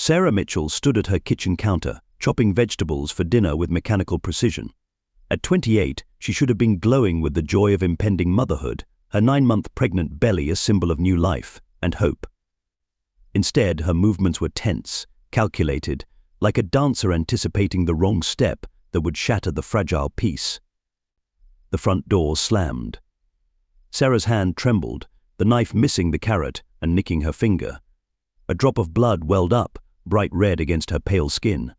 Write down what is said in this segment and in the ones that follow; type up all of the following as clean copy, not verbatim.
Sarah Mitchell stood at her kitchen counter, chopping vegetables for dinner with mechanical precision. At 28, she should have been glowing with the joy of impending motherhood, her 9-month pregnant belly a symbol of new life and hope. Instead, her movements were tense, calculated, like a dancer anticipating the wrong step that would shatter the fragile piece. The front door slammed. Sarah's hand trembled, the knife missing the carrot and nicking her finger. A drop of blood welled up, bright red against her pale skin.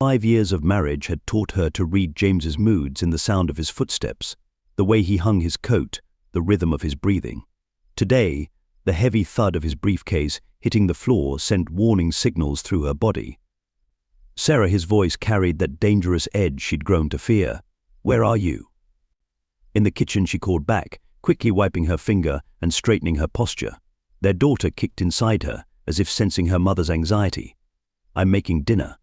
5 years of marriage had taught her to read James's moods in the sound of his footsteps, the way he hung his coat, the rhythm of his breathing. Today, the heavy thud of his briefcase hitting the floor sent warning signals through her body. Sarah, his voice carried that dangerous edge she'd grown to fear. "Where are you?" In the kitchen she called back, quickly wiping her finger and straightening her posture. Their daughter kicked inside her, as if sensing her mother's anxiety. "I'm making dinner."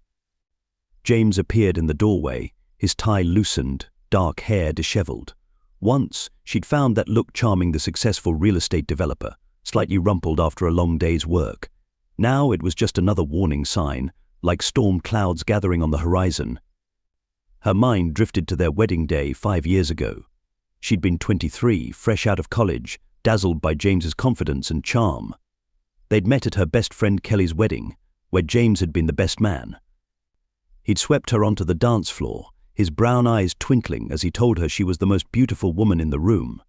James appeared in the doorway, his tie loosened, dark hair disheveled. Once, she'd found that look charming the successful real estate developer, slightly rumpled after a long day's work. Now it was just another warning sign, like storm clouds gathering on the horizon. Her mind drifted to their wedding day 5 years ago. She'd been 23, fresh out of college, dazzled by James's confidence and charm. They'd met at her best friend Kelly's wedding, where James had been the best man. He'd swept her onto the dance floor, his brown eyes twinkling as he told her she was the most beautiful woman in the room.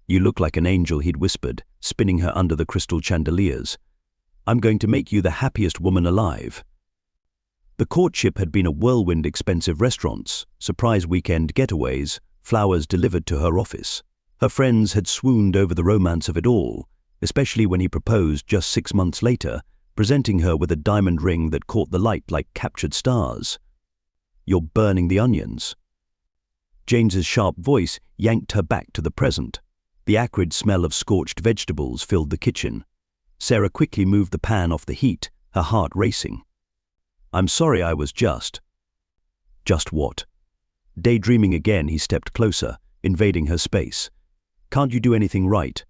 "You look like an angel," he'd whispered, spinning her under the crystal chandeliers. "I'm going to make you the happiest woman alive." The courtship had been a whirlwind, expensive restaurants, surprise weekend getaways, flowers delivered to her office. Her friends had swooned over the romance of it all, especially when he proposed just 6 months later, presenting her with a diamond ring that caught the light like captured stars. "You're burning the onions." James's sharp voice yanked her back to the present. The acrid smell of scorched vegetables filled the kitchen. Sarah quickly moved the pan off the heat, her heart racing. "I'm sorry, I was just..." "Just what?" Daydreaming again, he stepped closer, invading her space. "Can't you do anything right?"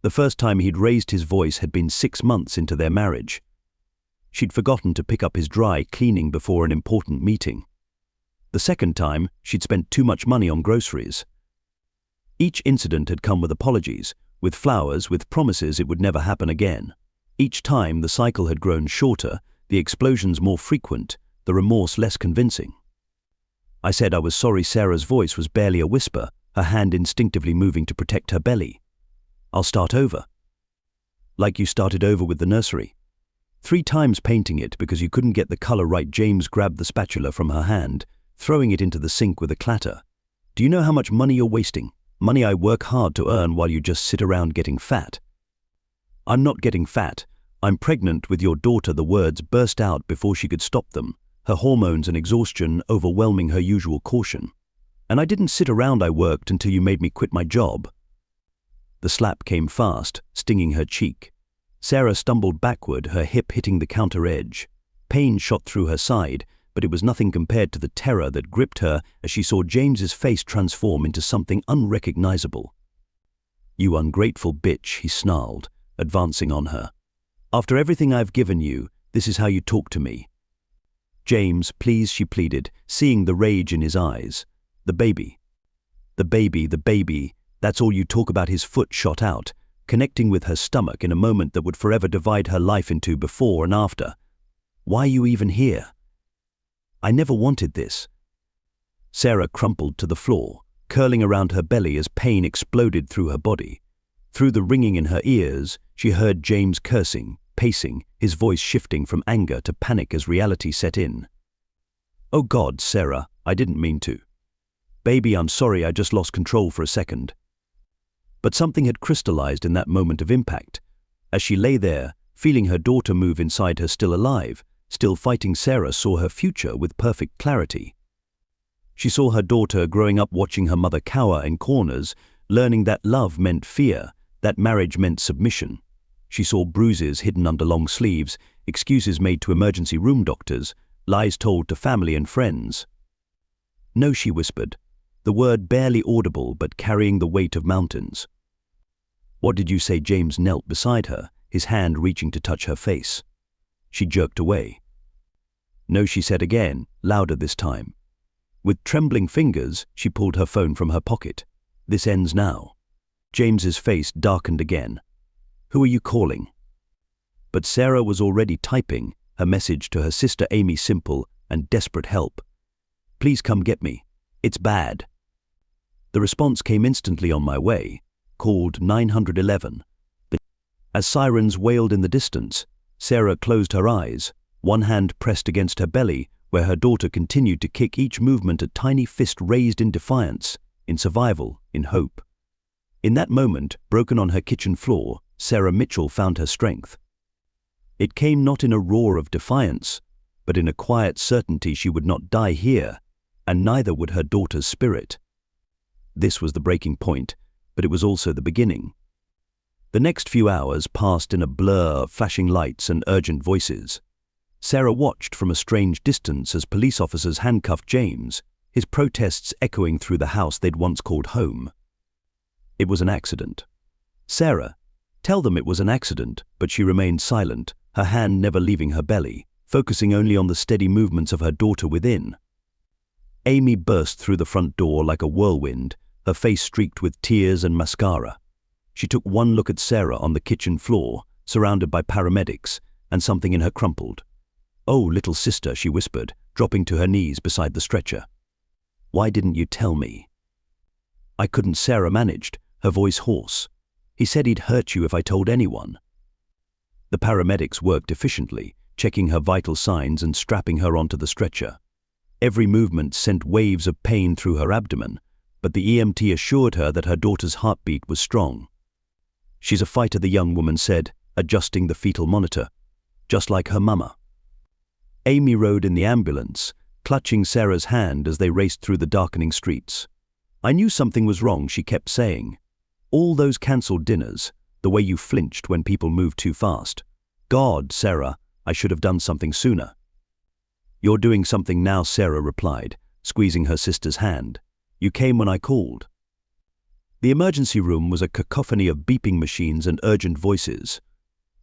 The first time he'd raised his voice had been 6 months into their marriage. She'd forgotten to pick up his dry cleaning before an important meeting. The second time, she'd spent too much money on groceries. Each incident had come with apologies, with flowers, with promises it would never happen again. Each time, the cycle had grown shorter, the explosions more frequent, the remorse less convincing. "I said I was sorry." Sarah's voice was barely a whisper, her hand instinctively moving to protect her belly. "I'll start over." "Like you started over with the nursery." 3 times painting it because you couldn't get the color right. James grabbed the spatula from her hand, throwing it into the sink with a clatter. "Do you know how much money you're wasting? Money I work hard to earn while you just sit around getting fat." "I'm not getting fat. I'm pregnant with your daughter." The words burst out before she could stop them, her hormones and exhaustion overwhelming her usual caution. "And I didn't sit around. I worked until you made me quit my job." The slap came fast, stinging her cheek. Sarah stumbled backward, her hip hitting the counter edge. Pain shot through her side, but it was nothing compared to the terror that gripped her as she saw James's face transform into something unrecognizable. "You ungrateful bitch," he snarled, advancing on her. "After everything I've given you, this is how you talk to me." "James, please," she pleaded, seeing the rage in his eyes. "The baby. The baby, the baby. That's all you talk about." His foot shot out, connecting with her stomach in a moment that would forever divide her life into before and after. "Why are you even here? I never wanted this." Sarah crumpled to the floor, curling around her belly as pain exploded through her body. Through the ringing in her ears, she heard James cursing, pacing, his voice shifting from anger to panic as reality set in. "Oh God, Sarah, I didn't mean to. Baby, I'm sorry, I just lost control for a second." But something had crystallized in that moment of impact. As she lay there, feeling her daughter move inside her, still alive, still fighting, Sarah saw her future with perfect clarity. She saw her daughter growing up, watching her mother cower in corners, learning that love meant fear, that marriage meant submission. She saw bruises hidden under long sleeves, excuses made to emergency room doctors, lies told to family and friends. "No," she whispered, the word barely audible but carrying the weight of mountains. "What did you say?" James knelt beside her, his hand reaching to touch her face. She jerked away. "No," she said again, louder this time. With trembling fingers, she pulled her phone from her pocket. "This ends now." James's face darkened again. "Who are you calling?" But Sarah was already typing, her message to her sister Amy simple and desperate: help. "Please come get me. It's bad." The response came instantly on my way, called 911. As sirens wailed in the distance, Sarah closed her eyes, one hand pressed against her belly, where her daughter continued to kick, each movement a tiny fist raised in defiance, in survival, in hope. In that moment, broken on her kitchen floor, Sarah Mitchell found her strength. It came not in a roar of defiance, but in a quiet certainty she would not die here, and neither would her daughter's spirit. This was the breaking point, but it was also the beginning. The next few hours passed in a blur of flashing lights and urgent voices. Sarah watched from a strange distance as police officers handcuffed James, his protests echoing through the house they'd once called home. It was an accident. "Sarah, tell them it was an accident," but she remained silent, her hand never leaving her belly, focusing only on the steady movements of her daughter within. Amy burst through the front door like a whirlwind, her face streaked with tears and mascara. She took one look at Sarah on the kitchen floor, surrounded by paramedics, and something in her crumpled. "Oh, little sister," she whispered, dropping to her knees beside the stretcher. "Why didn't you tell me?" "I couldn't," Sarah managed, her voice hoarse. "He said he'd hurt you if I told anyone." The paramedics worked efficiently, checking her vital signs and strapping her onto the stretcher. Every movement sent waves of pain through her abdomen, but the EMT assured her that her daughter's heartbeat was strong. "She's a fighter," the young woman said, adjusting the fetal monitor. "Just like her mama." Amy rode in the ambulance, clutching Sarah's hand as they raced through the darkening streets. "I knew something was wrong," she kept saying. "All those cancelled dinners, the way you flinched when people moved too fast. God, Sarah, I should have done something sooner." "You're doing something now," Sarah replied, squeezing her sister's hand. "You came when I called." The emergency room was a cacophony of beeping machines and urgent voices.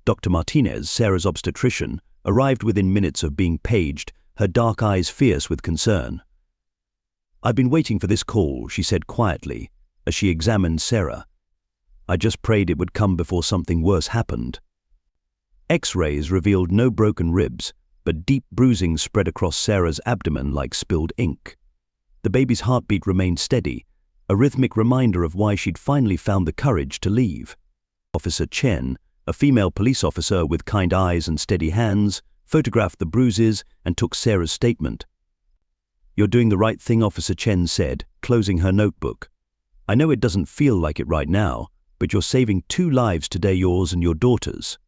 Dr. Martinez, Sarah's obstetrician, arrived within minutes of being paged, her dark eyes fierce with concern. "I've been waiting for this call," she said quietly, as she examined Sarah. "I just prayed it would come before something worse happened." X-rays revealed no broken ribs, but deep bruising spread across Sarah's abdomen like spilled ink. The baby's heartbeat remained steady, a rhythmic reminder of why she'd finally found the courage to leave. Officer Chen, a female police officer with kind eyes and steady hands, photographed the bruises and took Sarah's statement. "You're doing the right thing," Officer Chen said, closing her notebook. "I know it doesn't feel like it right now, but you're saving 2 lives today, yours and your daughter's."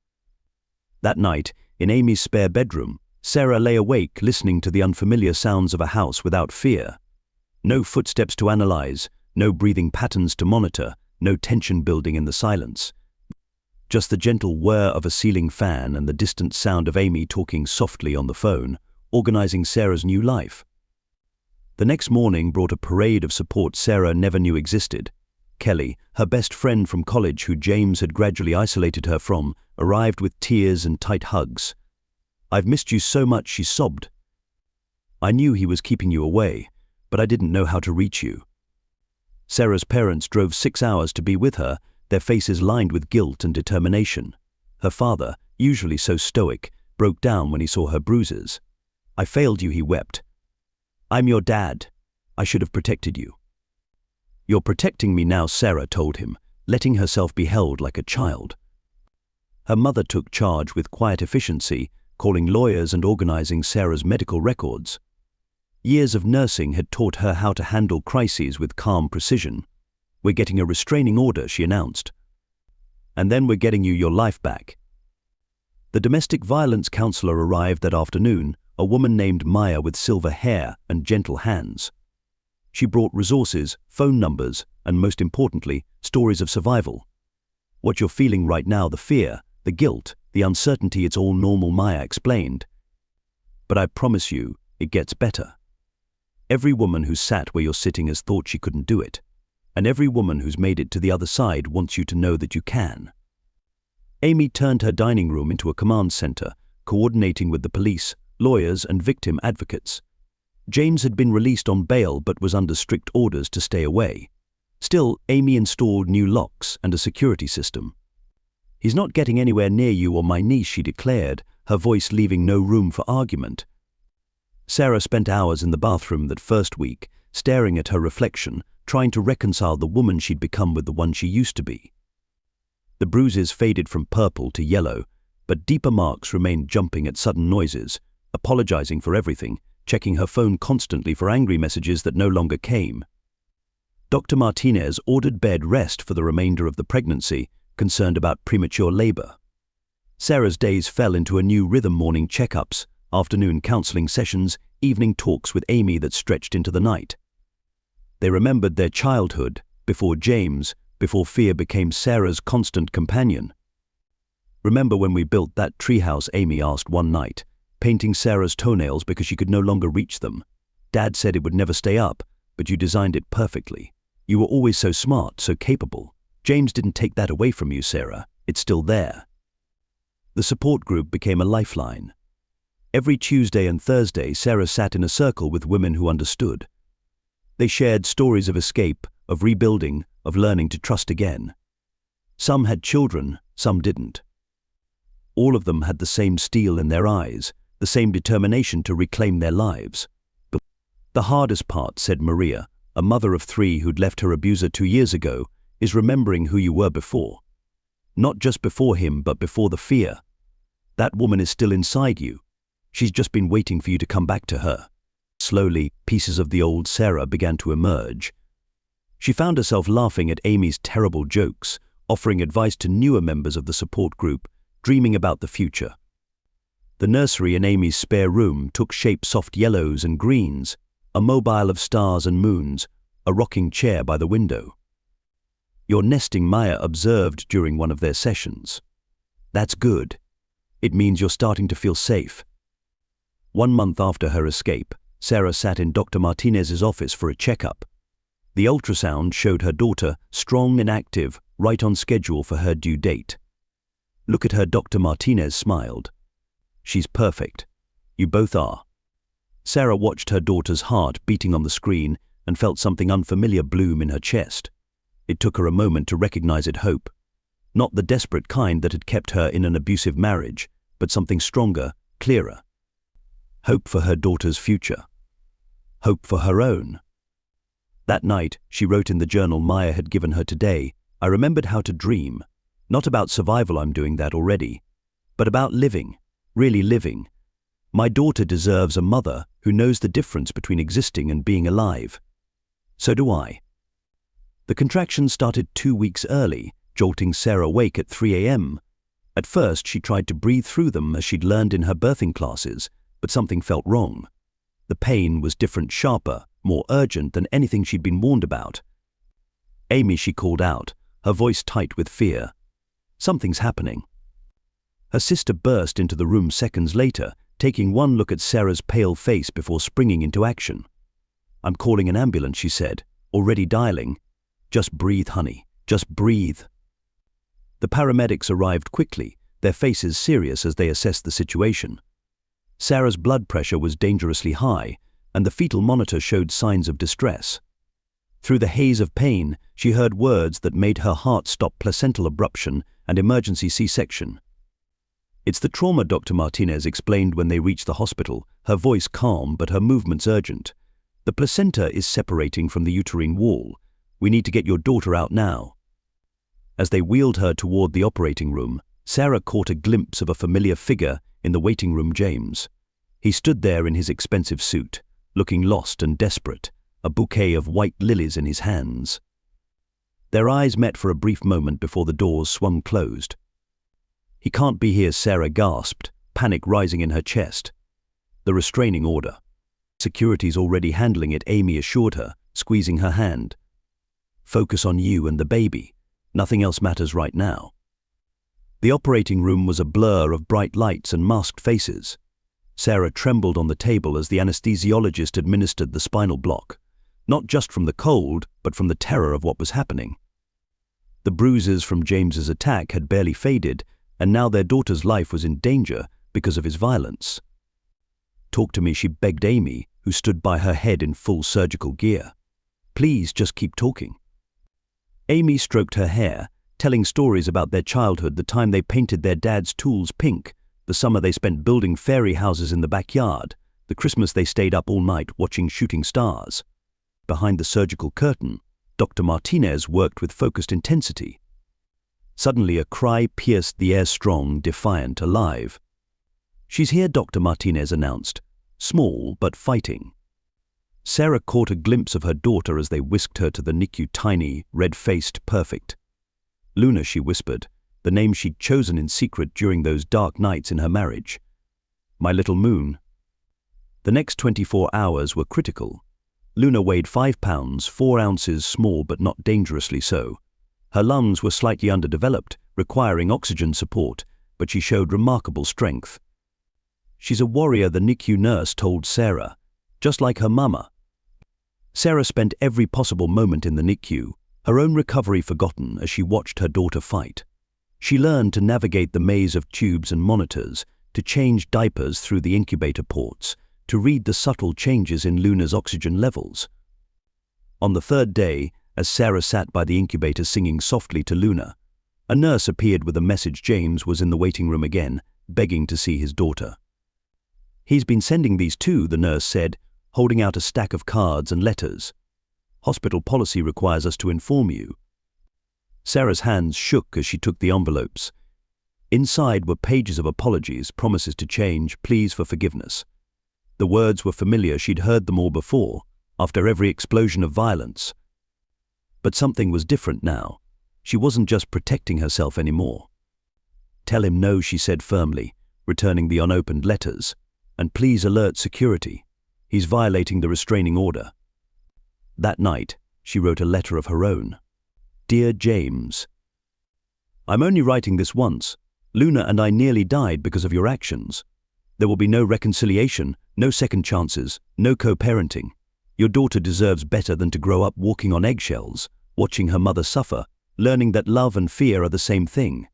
That night, in Amy's spare bedroom, Sarah lay awake listening to the unfamiliar sounds of a house without fear. No footsteps to analyze, no breathing patterns to monitor, no tension building in the silence. Just the gentle whir of a ceiling fan and the distant sound of Amy talking softly on the phone, organizing Sarah's new life. The next morning brought a parade of support Sarah never knew existed. Kelly, her best friend from college who James had gradually isolated her from, arrived with tears and tight hugs. "I've missed you so much," she sobbed. "I knew he was keeping you away, but I didn't know how to reach you." Sarah's parents drove 6 hours to be with her, their faces lined with guilt and determination. Her father, usually so stoic, broke down when he saw her bruises. "I failed you," he wept. "I'm your dad. I should have protected you." "You're protecting me now," Sarah told him, letting herself be held like a child. Her mother took charge with quiet efficiency, calling lawyers and organizing Sarah's medical records. Years of nursing had taught her how to handle crises with calm precision. "We're getting a restraining order," she announced. "And then we're getting you your life back." The domestic violence counselor arrived that afternoon, a woman named Maya with silver hair and gentle hands. She brought resources, phone numbers, and most importantly, stories of survival. "What you're feeling right now, the fear, the guilt, the uncertainty, it's all normal," Maya explained. "But I promise you, it gets better. Every woman who's sat where you're sitting has thought she couldn't do it. And every woman who's made it to the other side wants you to know that you can." Amy turned her dining room into a command center, coordinating with the police, lawyers, and victim advocates. James had been released on bail but was under strict orders to stay away. Still, Amy installed new locks and a security system. "He's not getting anywhere near you or my niece," she declared, her voice leaving no room for argument. Sarah spent hours in the bathroom that first week, staring at her reflection, trying to reconcile the woman she'd become with the one she used to be. The bruises faded from purple to yellow, but deeper marks remained, jumping at sudden noises, apologizing for everything, checking her phone constantly for angry messages that no longer came. Dr. Martinez ordered bed rest for the remainder of the pregnancy, concerned about premature labor. Sarah's days fell into a new rhythm: morning checkups, afternoon counseling sessions, evening talks with Amy that stretched into the night. They remembered their childhood, before James, before fear became Sarah's constant companion. "Remember when we built that treehouse?" Amy asked one night, painting Sarah's toenails because she could no longer reach them. "Dad said it would never stay up, but you designed it perfectly. You were always so smart, so capable. James didn't take that away from you, Sarah. It's still there." The support group became a lifeline. Every Tuesday and Thursday, Sarah sat in a circle with women who understood. They shared stories of escape, of rebuilding, of learning to trust again. Some had children, some didn't. All of them had the same steel in their eyes, the same determination to reclaim their lives. But the hardest part, said Maria, a mother of 3 who'd left her abuser 2 years ago, is remembering who you were before. Not just before him, but before the fear. That woman is still inside you. She's just been waiting for you to come back to her. Slowly, pieces of the old Sarah began to emerge. She found herself laughing at Amy's terrible jokes, offering advice to newer members of the support group, dreaming about the future. The nursery in Amy's spare room took shape: soft yellows and greens, a mobile of stars and moons, a rocking chair by the window. "You're nesting," Maya observed during one of their sessions. "That's good. It means you're starting to feel safe." 1 month after her escape, Sarah sat in Dr. Martinez's office for a checkup. The ultrasound showed her daughter strong and active, right on schedule for her due date. "Look at her," Dr. Martinez smiled. "She's perfect. You both are." Sarah watched her daughter's heart beating on the screen and felt something unfamiliar bloom in her chest. It took her a moment to recognize it: hope. Not the desperate kind that had kept her in an abusive marriage, but something stronger, clearer. Hope for her daughter's future. Hope for her own. That night, she wrote in the journal Maya had given her today, "I remembered how to dream. Not about survival, I'm doing that already, but about living, really living. My daughter deserves a mother who knows the difference between existing and being alive. So do I." The contractions started 2 weeks early, jolting Sarah awake at 3 a.m. At first, she tried to breathe through them as she'd learned in her birthing classes, but something felt wrong. The pain was different, sharper, more urgent than anything she'd been warned about. "Amy," she called out, her voice tight with fear. "Something's happening." Her sister burst into the room seconds later, taking one look at Sarah's pale face before springing into action. "I'm calling an ambulance," she said, already dialing. "Just breathe, honey, just breathe." The paramedics arrived quickly, their faces serious as they assessed the situation. Sarah's blood pressure was dangerously high, and the fetal monitor showed signs of distress. Through the haze of pain, she heard words that made her heart stop: placental abruption and emergency C-section. "It's the trauma," Dr. Martinez explained when they reached the hospital, her voice calm but her movements urgent. "The placenta is separating from the uterine wall. We need to get your daughter out now." As they wheeled her toward the operating room, Sarah caught a glimpse of a familiar figure in the waiting room: James. He stood there in his expensive suit, looking lost and desperate, a bouquet of white lilies in his hands. Their eyes met for a brief moment before the doors swung closed. "He can't be here," Sarah gasped, panic rising in her chest. "The restraining order." "Security's already handling it," Amy assured her, squeezing her hand. "Focus on you and the baby. Nothing else matters right now." The operating room was a blur of bright lights and masked faces. Sarah trembled on the table as the anesthesiologist administered the spinal block, not just from the cold, but from the terror of what was happening. The bruises from James's attack had barely faded, and now their daughter's life was in danger, because of his violence. "Talk to me," she begged Amy, who stood by her head in full surgical gear. "Please, just keep talking." Amy stroked her hair, telling stories about their childhood, the time they painted their dad's tools pink, the summer they spent building fairy houses in the backyard, the Christmas they stayed up all night watching shooting stars. Behind the surgical curtain, Dr. Martinez worked with focused intensity. Suddenly a cry pierced the air, strong, defiant, alive. "She's here," Dr. Martinez announced, small but fighting. Sarah caught a glimpse of her daughter as they whisked her to the NICU, tiny, red-faced, perfect. "Luna," she whispered, the name she'd chosen in secret during those dark nights in her marriage. "My little moon." The next 24 hours were critical. Luna weighed 5 pounds, 4 ounces, small but not dangerously so. Her lungs were slightly underdeveloped, requiring oxygen support, but she showed remarkable strength. "She's a warrior," the NICU nurse told Sarah, "just like her mama." Sarah spent every possible moment in the NICU, her own recovery forgotten as she watched her daughter fight. She learned to navigate the maze of tubes and monitors, to change diapers through the incubator ports, to read the subtle changes in Luna's oxygen levels. On the third day, as Sarah sat by the incubator singing softly to Luna, a nurse appeared with a message. James was in the waiting room again, begging to see his daughter. "He's been sending these too," the nurse said, holding out a stack of cards and letters. "Hospital policy requires us to inform you." Sarah's hands shook as she took the envelopes. Inside were pages of apologies, promises to change, pleas for forgiveness. The words were familiar, she'd heard them all before, after every explosion of violence. But something was different now. She wasn't just protecting herself anymore. "Tell him no," she said firmly, returning the unopened letters. "And please alert security. He's violating the restraining order." That night, she wrote a letter of her own. "Dear James, I'm only writing this once. Luna and I nearly died because of your actions. There will be no reconciliation, no second chances, no co-parenting. Your daughter deserves better than to grow up walking on eggshells, watching her mother suffer, learning that love and fear are the same thing.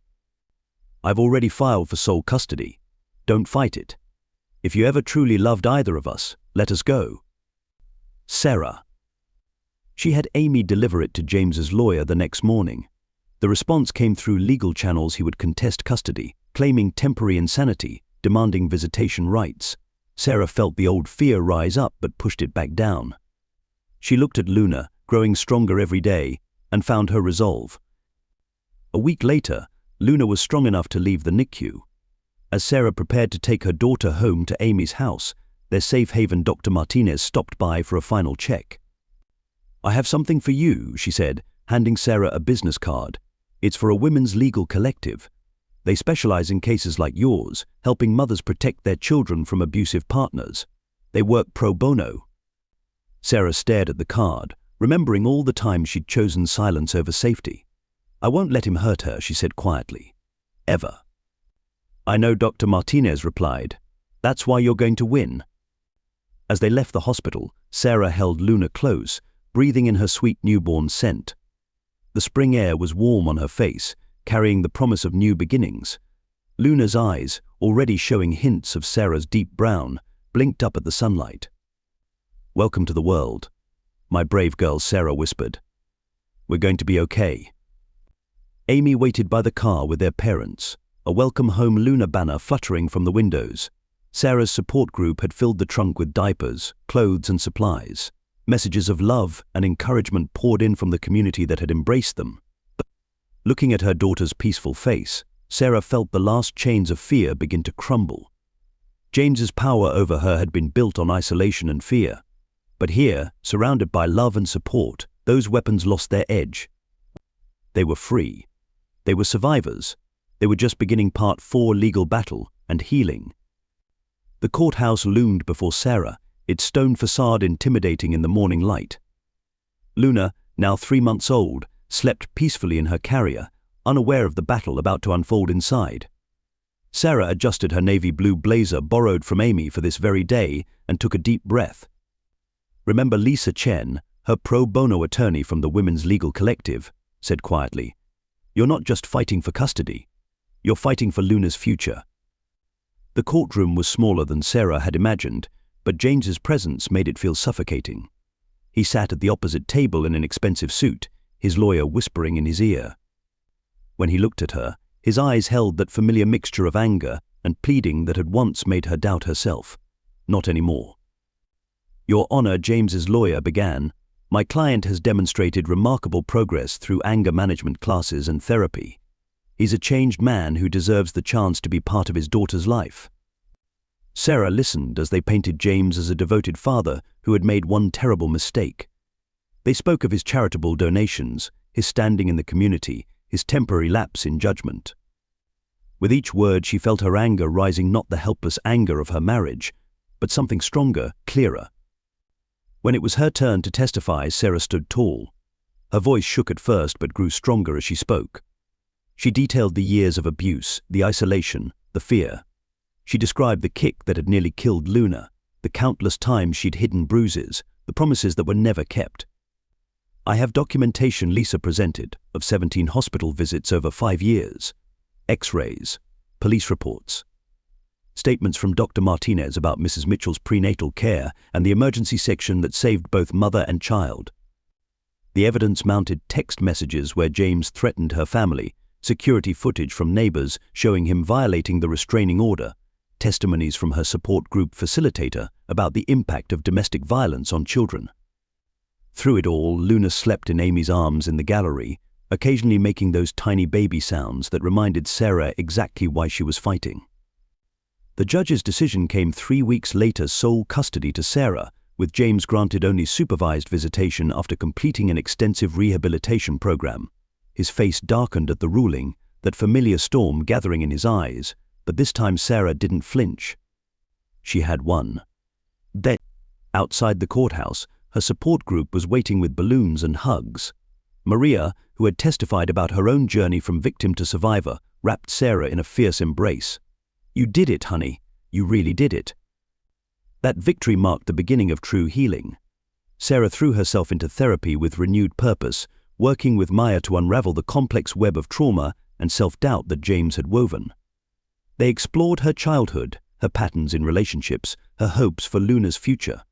I've already filed for sole custody. Don't fight it. If you ever truly loved either of us, let us go. Sarah." She had Amy deliver it to James's lawyer the next morning. The response came through legal channels. He would contest custody, claiming temporary insanity, demanding visitation rights. Sarah felt the old fear rise up but pushed it back down. She looked at Luna, growing stronger every day, and found her resolve. A week later, Luna was strong enough to leave the NICU. As Sarah prepared to take her daughter home to Amy's house, their safe haven, Dr. Martinez stopped by for a final check. "I have something for you," she said, handing Sarah a business card. "It's for a women's legal collective. They specialize in cases like yours, helping mothers protect their children from abusive partners. They work pro bono." Sarah stared at the card, remembering all the times she'd chosen silence over safety. "I won't let him hurt her," she said quietly. "Ever." "I know," Dr. Martinez replied. "That's why you're going to win." As they left the hospital, Sarah held Luna close, breathing in her sweet newborn scent. The spring air was warm on her face, carrying the promise of new beginnings. Luna's eyes, already showing hints of Sarah's deep brown, blinked up at the sunlight. "Welcome to the world, my brave girl," Sarah whispered. "We're going to be okay." Amy waited by the car with their parents, a welcome home Luna banner fluttering from the windows. Sarah's support group had filled the trunk with diapers, clothes and supplies. Messages of love and encouragement poured in from the community that had embraced them. Looking at her daughter's peaceful face, Sarah felt the last chains of fear begin to crumble. James's power over her had been built on isolation and fear. But here, surrounded by love and support, those weapons lost their edge. They were free. They were survivors. They were just beginning part 4 legal battle and healing. The courthouse loomed before Sarah, its stone facade intimidating in the morning light. Luna, now 3 months old, slept peacefully in her carrier, unaware of the battle about to unfold inside. Sarah adjusted her navy blue blazer borrowed from Amy for this very day and took a deep breath. "Remember Lisa Chen, her pro bono attorney from the Women's Legal Collective, said quietly, 'You're not just fighting for custody. You're fighting for Luna's future.'" The courtroom was smaller than Sarah had imagined, but James's presence made it feel suffocating. He sat at the opposite table in an expensive suit, his lawyer whispering in his ear. When he looked at her, his eyes held that familiar mixture of anger and pleading that had once made her doubt herself. Not anymore. "Your Honor," James's lawyer began, "my client has demonstrated remarkable progress through anger management classes and therapy. He's a changed man who deserves the chance to be part of his daughter's life." Sarah listened as they painted James as a devoted father who had made one terrible mistake. They spoke of his charitable donations, his standing in the community, his temporary lapse in judgment. With each word she felt her anger rising, not the helpless anger of her marriage, but something stronger, clearer. When it was her turn to testify, Sarah stood tall. Her voice shook at first but grew stronger as she spoke. She detailed the years of abuse, the isolation, the fear. She described the kick that had nearly killed Luna, the countless times she'd hidden bruises, the promises that were never kept. "I have documentation," Lisa presented, "of 17 hospital visits over 5 years. X-rays, police reports, statements from Dr. Martinez about Mrs. Mitchell's prenatal care and the emergency section that saved both mother and child. The evidence mounted text messages where James threatened her family, security footage from neighbors showing him violating the restraining order, testimonies from her support group facilitator about the impact of domestic violence on children. Through it all, Luna slept in Amy's arms in the gallery, occasionally making those tiny baby sounds that reminded Sarah exactly why she was fighting. The judge's decision came 3 weeks later, sole custody to Sarah, with James granted only supervised visitation after completing an extensive rehabilitation program. His face darkened at the ruling, that familiar storm gathering in his eyes, but this time Sarah didn't flinch. She had won. Then, outside the courthouse, her support group was waiting with balloons and hugs. Maria, who had testified about her own journey from victim to survivor, wrapped Sarah in a fierce embrace. "You did it, honey. You really did it." That victory marked the beginning of true healing. Sarah threw herself into therapy with renewed purpose, working with Maya to unravel the complex web of trauma and self-doubt that James had woven. They explored her childhood, her patterns in relationships, her hopes for Luna's future.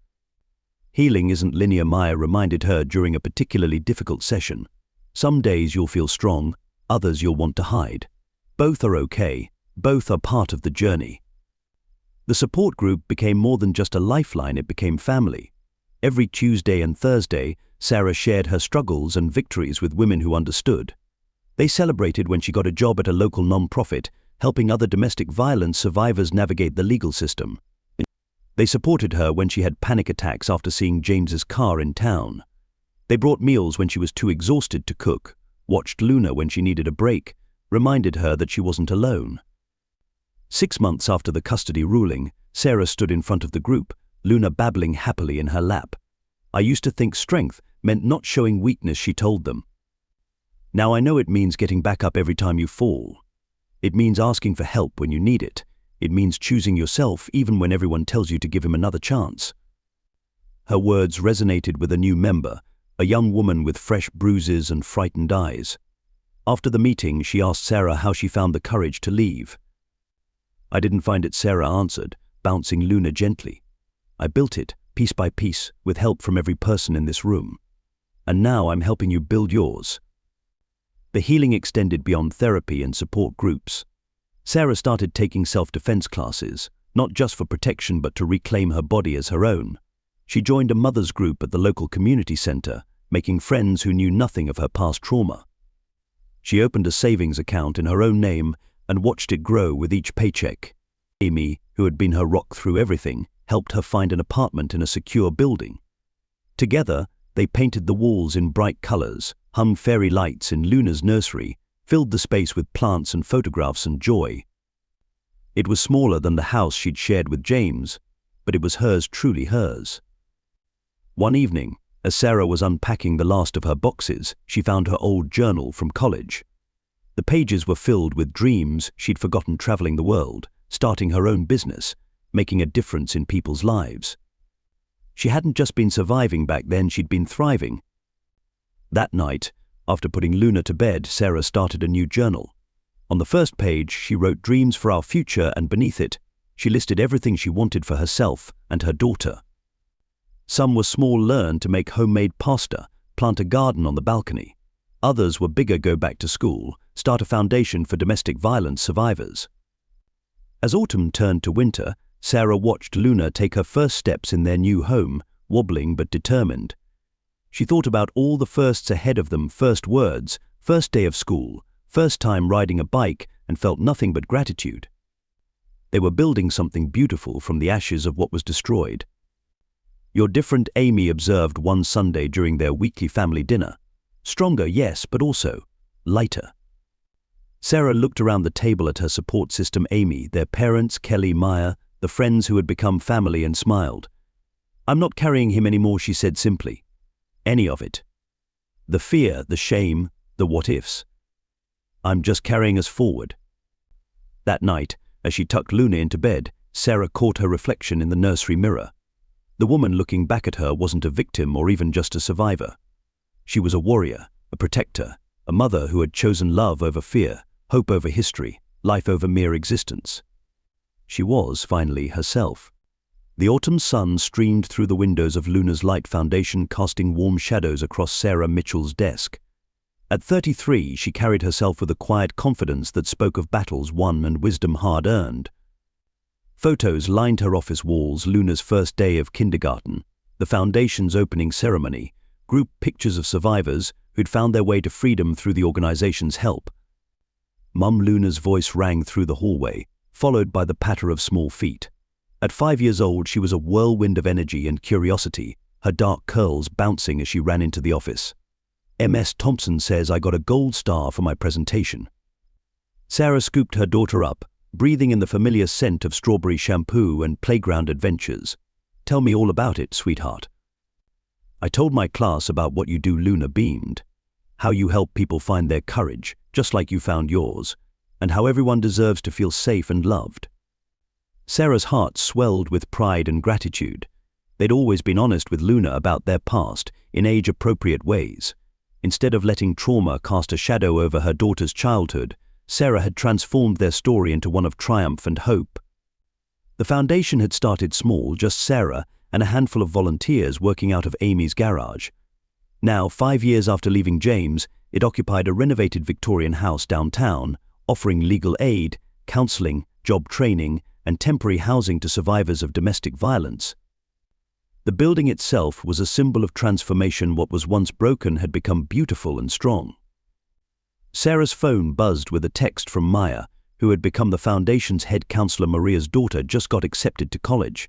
"Healing isn't linear," Maya reminded her during a particularly difficult session. "Some days you'll feel strong, others you'll want to hide. Both are okay, both are part of the journey." The support group became more than just a lifeline, it became family. Every Tuesday and Thursday, Sarah shared her struggles and victories with women who understood. They celebrated when she got a job at a local non-profit, helping other domestic violence survivors navigate the legal system. They supported her when she had panic attacks after seeing James's car in town. They brought meals when she was too exhausted to cook, watched Luna when she needed a break, reminded her that she wasn't alone. 6 months after the custody ruling, Sarah stood in front of the group, Luna babbling happily in her lap. "I used to think strength meant not showing weakness," she told them. "Now I know it means getting back up every time you fall. It means asking for help when you need it. It means choosing yourself even when everyone tells you to give him another chance." Her words resonated with a new member, a young woman with fresh bruises and frightened eyes. After the meeting, she asked Sarah how she found the courage to leave. "I didn't find it," Sarah answered, bouncing Luna gently. "I built it, piece by piece, with help from every person in this room. And now I'm helping you build yours." The healing extended beyond therapy and support groups. Sarah started taking self-defense classes, not just for protection but to reclaim her body as her own. She joined a mother's group at the local community center, making friends who knew nothing of her past trauma. She opened a savings account in her own name and watched it grow with each paycheck. Amy, who had been her rock through everything, helped her find an apartment in a secure building. Together, they painted the walls in bright colors, hung fairy lights in Luna's nursery, filled the space with plants and photographs and joy. It was smaller than the house she'd shared with James, but it was hers, truly hers. One evening, as Sarah was unpacking the last of her boxes, she found her old journal from college. The pages were filled with dreams she'd forgotten, traveling the world, starting her own business, making a difference in people's lives. She hadn't just been surviving back then, she'd been thriving. That night, after putting Luna to bed, Sarah started a new journal. On the first page, she wrote "Dreams for our future," and beneath it, She listed everything she wanted for herself and her daughter. Some were small: learn to make homemade pasta, plant a garden on the balcony. Others were bigger: go back to school, start a foundation for domestic violence survivors. As autumn turned to winter, Sarah watched Luna take her first steps in their new home, wobbling but determined. She thought about all the firsts ahead of them: first words, first day of school, first time riding a bike, and felt nothing but gratitude. They were building something beautiful from the ashes of what was destroyed. "You're different," Amy observed one Sunday during their weekly family dinner. "Stronger, yes, but also lighter." Sarah looked around the table at her support system: Amy, their parents, Kelly, Maya, the friends who had become family, and smiled. "I'm not carrying him anymore," she said simply. "Any of it. The fear, the shame, the what-ifs. I'm just carrying us forward." That night, as she tucked Luna into bed, Sarah caught her reflection in the nursery mirror. The woman looking back at her wasn't a victim or even just a survivor. She was a warrior, a protector, a mother who had chosen love over fear, hope over history, life over mere existence. She was, finally, herself. The autumn sun streamed through the windows of Luna's light foundation, casting warm shadows across Sarah Mitchell's desk. At 33, she carried herself with a quiet confidence that spoke of battles won and wisdom hard-earned. Photos lined her office walls: Luna's first day of kindergarten, the foundation's opening ceremony, group pictures of survivors who'd found their way to freedom through the organization's help. Mum Luna's voice rang through the hallway, followed by the patter of small feet. At 5 years old, she was a whirlwind of energy and curiosity, her dark curls bouncing as she ran into the office. "Ms. Thompson says I got a gold star for my presentation." Sarah scooped her daughter up, breathing in the familiar scent of strawberry shampoo and playground adventures. "Tell me all about it, sweetheart." "I told my class about what you do," Luna beamed. "How you help people find their courage, just like you found yours, and how everyone deserves to feel safe and loved." Sarah's heart swelled with pride and gratitude. They'd always been honest with Luna about their past, in age-appropriate ways. Instead of letting trauma cast a shadow over her daughter's childhood, Sarah had transformed their story into one of triumph and hope. The foundation had started small, just Sarah and a handful of volunteers working out of Amy's garage. Now, 5 years after leaving James, it occupied a renovated Victorian house downtown, offering legal aid, counseling, job training, and temporary housing to survivors of domestic violence. The building itself was a symbol of transformation. What was once broken had become beautiful and strong. Sarah's phone buzzed with a text from Maya, who had become the foundation's head counselor. "Maria's daughter just got accepted to college.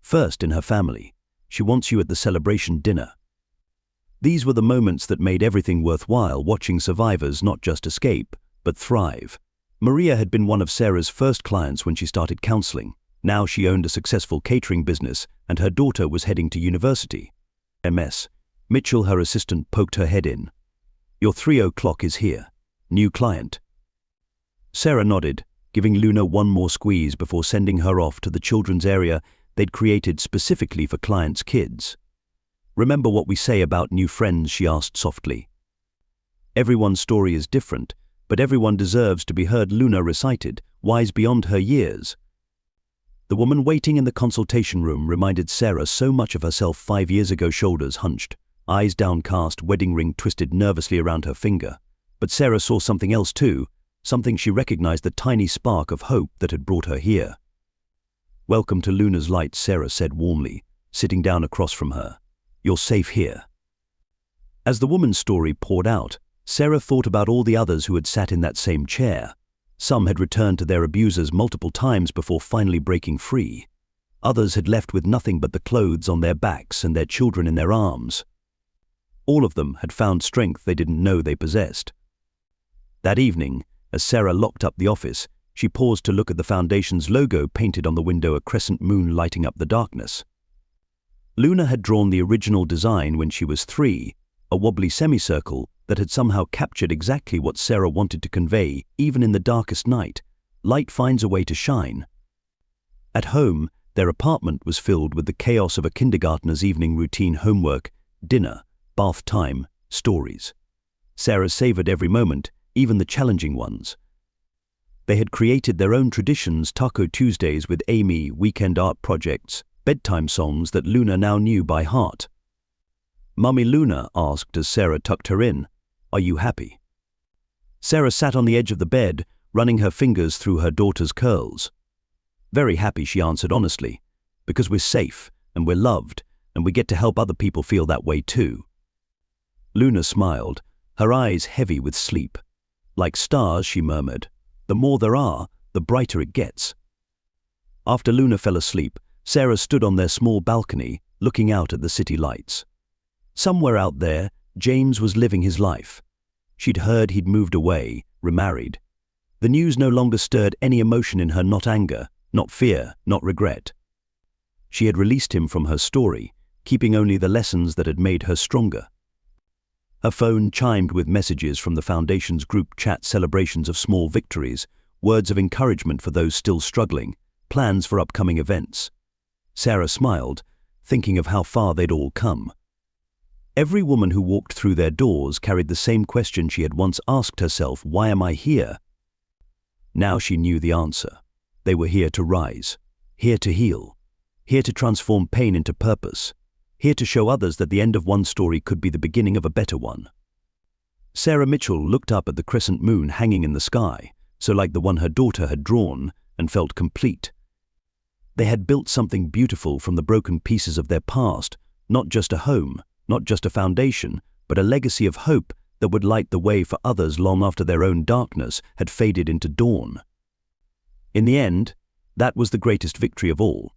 First in her family. She wants you at the celebration dinner." These were the moments that made everything worthwhile: watching survivors not just escape, but thrive. Maria had been one of Sarah's first clients when she started counseling. Now she owned a successful catering business, and her daughter was heading to university. "Ms. Mitchell," her assistant poked her head in. "Your 3 o'clock is here. New client." Sarah nodded, giving Luna one more squeeze before sending her off to the children's area they'd created specifically for clients' kids. "Remember what we say about new friends?" she asked softly. "Everyone's story is different, but everyone deserves to be heard," Luna recited, wise beyond her years. The woman waiting in the consultation room reminded Sarah so much of herself 5 years ago. Shoulders hunched, eyes downcast, wedding ring twisted nervously around her finger. But Sarah saw something else too, something she recognized: the tiny spark of hope that had brought her here. "Welcome to Luna's light," Sarah said warmly, sitting down across from her. "You're safe here." As the woman's story poured out, Sarah thought about all the others who had sat in that same chair. Some had returned to their abusers multiple times before finally breaking free. Others had left with nothing but the clothes on their backs and their children in their arms. All of them had found strength they didn't know they possessed. That evening, as Sarah locked up the office, she paused to look at the foundation's logo painted on the window, a crescent moon lighting up the darkness. Luna had drawn the original design when she was 3, a wobbly semicircle that had somehow captured exactly what Sarah wanted to convey. Even in the darkest night, light finds a way to shine. At home, their apartment was filled with the chaos of a kindergartner's evening routine: homework, dinner, bath time, stories. Sarah savored every moment, even the challenging ones. They had created their own traditions: Taco Tuesdays with Amy, weekend art projects, bedtime songs that Luna now knew by heart. "Mummy," Luna asked as Sarah tucked her in, "are you happy?" Sarah sat on the edge of the bed, running her fingers through her daughter's curls. "Very happy," she answered honestly, "because we're safe, and we're loved, and we get to help other people feel that way too." Luna smiled, her eyes heavy with sleep. "Like stars," she murmured, "the more there are, the brighter it gets." After Luna fell asleep, Sarah stood on their small balcony, looking out at the city lights. Somewhere out there, James was living his life. She'd heard he'd moved away, remarried. The news no longer stirred any emotion in her: not anger, not fear, not regret. She had released him from her story, keeping only the lessons that had made her stronger. Her phone chimed with messages from the Foundation's group chat: celebrations of small victories, words of encouragement for those still struggling, plans for upcoming events. Sarah smiled, thinking of how far they'd all come. Every woman who walked through their doors carried the same question she had once asked herself: why am I here? Now she knew the answer. They were here to rise, here to heal, here to transform pain into purpose, here to show others that the end of one story could be the beginning of a better one. Sarah Mitchell looked up at the crescent moon hanging in the sky, so like the one her daughter had drawn, and felt complete. They had built something beautiful from the broken pieces of their past, not just a home, not just a foundation, but a legacy of hope that would light the way for others long after their own darkness had faded into dawn. In the end, that was the greatest victory of all.